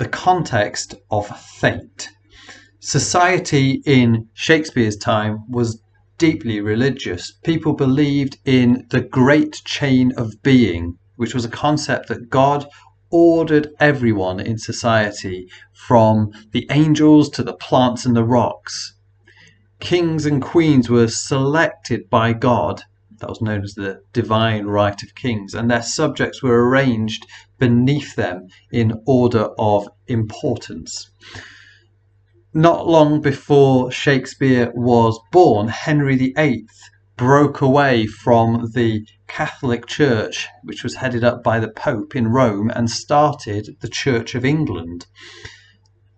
the context of fate. Society in Shakespeare's time was deeply religious. People believed in the great chain of being, which was a concept that God ordered everyone in society, from the angels to the plants and the rocks. Kings and queens were selected by God. That was known as the divine right of kings, and their subjects were arranged beneath them in order of importance. Not long before Shakespeare was born, Henry VIII broke away from the Catholic Church, which was headed up by the Pope in Rome, and started the Church of England.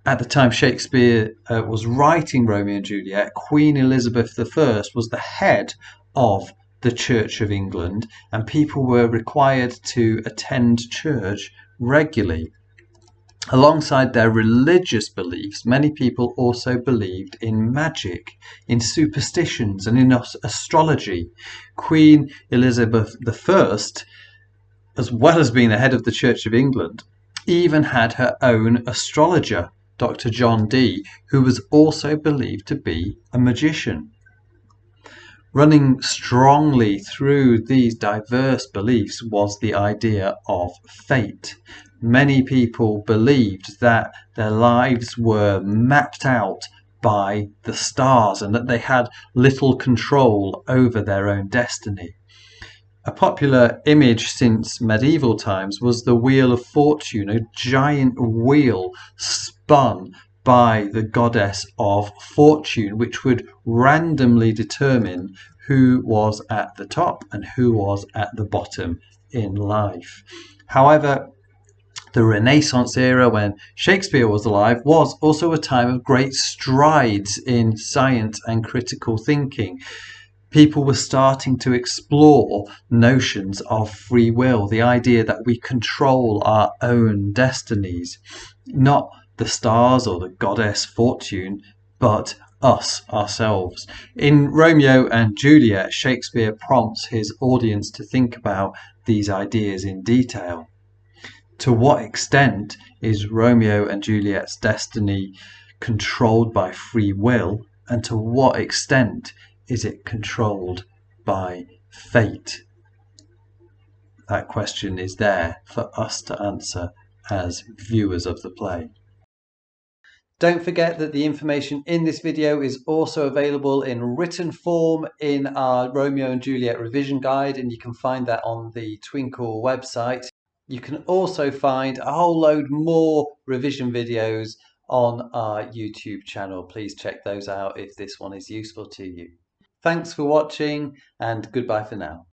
At the time Shakespeare was writing Romeo and Juliet, Queen Elizabeth I was the head of the Church of England, and people were required to attend church regularly. Alongside their religious beliefs, many people also believed in magic, in superstitions, and in astrology. Queen Elizabeth I, as well as being the head of the Church of England, even had her own astrologer, Dr. John Dee, who was also believed to be a magician. Running strongly through these diverse beliefs was the idea of fate. Many people believed that their lives were mapped out by the stars and that they had little control over their own destiny. A popular image since medieval times was the Wheel of Fortune, a giant wheel spun by the goddess of fortune, which would randomly determine who was at the top and who was at the bottom in life. However, the Renaissance era, when Shakespeare was alive, was also a time of great strides in science and critical thinking. People were starting to explore notions of free will, the idea that we control our own destinies, not the stars or the goddess Fortune, but us ourselves. In Romeo and Juliet, Shakespeare prompts his audience to think about these ideas in detail. To what extent is Romeo and Juliet's destiny controlled by free will, and to what extent is it controlled by fate? That question is there for us to answer as viewers of the play. Don't forget that the information in this video is also available in written form in our Romeo and Juliet revision guide, and you can find that on the Twinkl website. You can also find a whole load more revision videos on our YouTube channel. Please check those out if this one is useful to you. Thanks for watching, and goodbye for now.